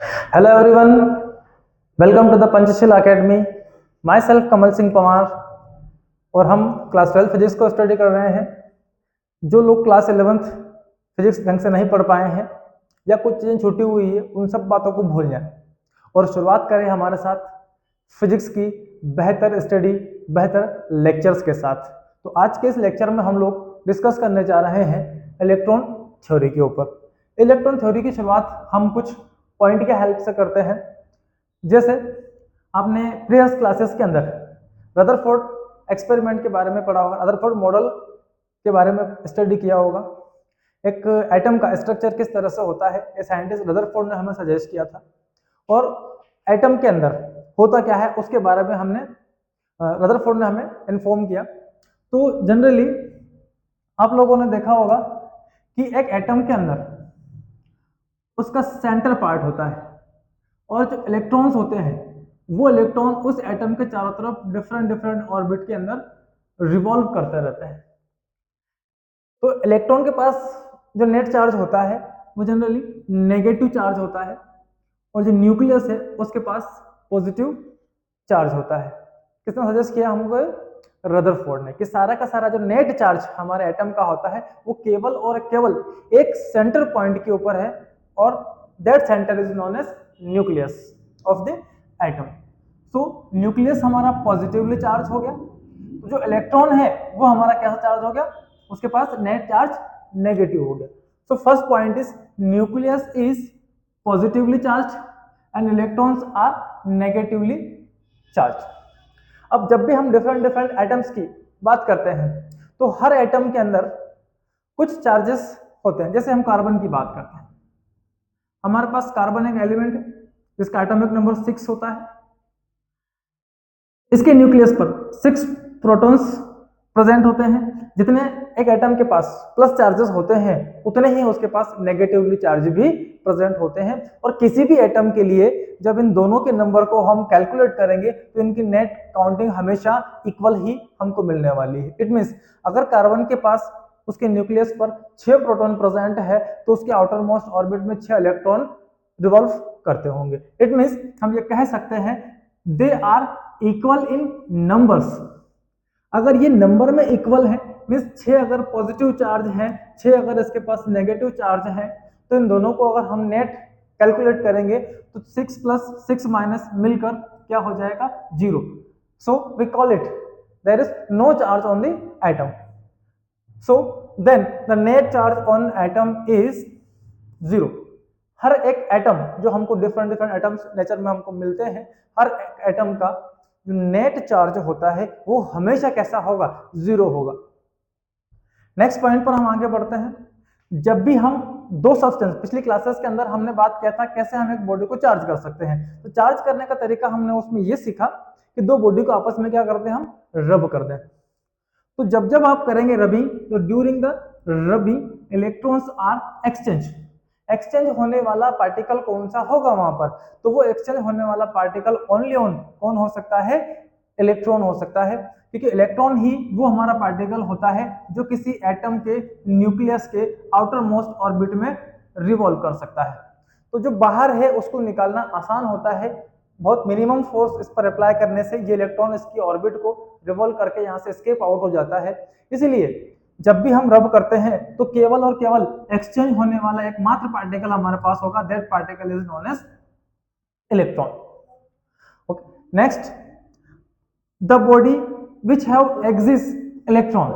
Hello everyone, welcome to the Panchashila Academy. Myself Kamal Singh Pawar और हम class 12 physics को study कर रहे हैं। जो लोग क्लास 11th फिजिक्स ढंग से नहीं पढ़ पाए हैं या कुछ चीज़ें छूटी हुई है उन सब बातों को भूल जाएं और शुरुआत करें हमारे साथ फिजिक्स की बेहतर स्टडी, बेहतर लेक्चर्स के साथ। तो आज के इस लेक्चर में हम लोग डिस्कस करने जा रहे हैं इलेक्ट्रॉन थ्योरी के ऊपर। इलेक्ट्रॉन थ्योरी की शुरुआत हम कुछ पॉइंट के हेल्प से करते हैं। जैसे आपने प्रीवियस क्लासेस के अंदर रदरफोर्ड एक्सपेरिमेंट के बारे में पढ़ा होगा, रदरफोर्ड मॉडल के बारे में स्टडी किया होगा। एक एटम का स्ट्रक्चर किस तरह से होता है ये साइंटिस्ट रदरफोर्ड ने हमें सजेस्ट किया था, और एटम के अंदर होता क्या है उसके बारे में हमने रदरफोर्ड ने हमें इन्फॉर्म किया। तो जनरली आप लोगों ने देखा होगा कि एक एटम के अंदर उसका सेंटर पार्ट होता है और जो इलेक्ट्रॉन्स होते हैं वो इलेक्ट्रॉन उस एटम के चारों तरफ डिफरेंट डिफरेंट ऑर्बिट के अंदर रिवॉल्व करते रहते हैं। तो इलेक्ट्रॉन के पास जो नेट चार्ज होता है वो जनरली नेगेटिव चार्ज होता है और जो न्यूक्लियस है उसके पास पॉजिटिव चार्ज होता है। किसने सजेस्ट किया हमको? रदरफोर्ड ने, कि सारा का सारा जो नेट चार्ज हमारे एटम का होता है वो केवल और केवल एक सेंटर पॉइंट के ऊपर है और that centre is known as nucleus of the atom. So nucleus हमारा पॉजिटिवली चार्ज हो गया, तो जो इलेक्ट्रॉन है वो हमारा कैसा चार्ज हो गया? उसके पास नेट चार्ज नेगेटिव हो गया। So first point is nucleus is positively charge and electrons are negatively charge. अब जब भी हम डिफरेंट डिफरेंट एटम्स की बात करते हैं तो हर एटम के अंदर कुछ चार्जेस होते हैं। जैसे हम कार्बन की बात करते हैं, हमारे पास कार्बन एक एलिमेंट है जिसका एटॉमिक नंबर 6 होता है। इसके न्यूक्लियस पर 6 प्रोटॉन्स प्रेजेंट होते हैं। जितने एक एटम के पास प्लस चार्जेस होते हैं उतने ही उसके पास नेगेटिवली चार्ज भी प्रेजेंट होते हैं। और किसी भी एटम के लिए जब इन दोनों के नंबर को हम कैलकुलेट करेंगे तो इनकी नेट काउंटिंग हमेशा इक्वल ही हमको मिलने वाली है। इट मीन्स अगर कार्बन के पास उसके न्यूक्लियस पर 6 प्रोटॉन प्रेजेंट है तो उसके आउटर मोस्ट ऑर्बिट में 6 इलेक्ट्रॉन रिवॉल्व करते होंगे। इट मीन्स हम ये कह सकते हैं they are equal in numbers. अगर ये नंबर में इक्वल है मीन्स 6 अगर पॉजिटिव चार्ज है, 6 अगर इसके पास नेगेटिव चार्ज है, तो इन दोनों को अगर हम नेट कैलकुलेट करेंगे तो 6 प्लस 6 माइनस मिलकर क्या हो जाएगा? 0। So we call it there is no charge on the atom. So then the net charge on atom is 0। हर एक एटम जो हमको डिफरेंट डिफरेंट एटम्स नेचर में हमको मिलते हैं, हर एक एटम का जो नेट चार्ज होता है वो हमेशा कैसा होगा? 0 होगा। नेक्स्ट पॉइंट पर हम आगे बढ़ते हैं। जब भी हम दो सब्सटेंस, पिछली क्लासेस के अंदर हमने बात किया था कैसे हम एक बॉडी को चार्ज कर सकते हैं। तो चार्ज करने का तरीका हमने उसमें ये सीखा कि दो बॉडी को आपस में क्या करते हैं? हम रब कर दें। तो जब जब आप करेंगे रबिंग तो during the rubbing electrons are exchange. Exchange होने वाला पार्टिकल कौन सा होगा वहां पर? तो वो एक्सचेंज होने वाला पार्टिकल ओनली ऑन कौन हो सकता है? इलेक्ट्रॉन हो सकता है, क्योंकि इलेक्ट्रॉन ही वो हमारा पार्टिकल होता है जो किसी एटम के न्यूक्लियस के आउटर मोस्ट ऑर्बिट में रिवॉल्व कर सकता है। तो जो बाहर है उसको निकालना आसान होता है, बहुत मिनिमम फोर्स इस पर अप्लाई करने से ये इलेक्ट्रॉन इसकी ऑर्बिट को रिवॉल्व करके यहाँ से एस्केप आउट हो जाता है। इसलिए जब भी हम रब करते हैं तो केवल और केवल एक्सचेंज होने वाला एकमात्र पार्टिकल हमारे पास होगा, that particle is known as electron. Okay, next the body which have exist electron.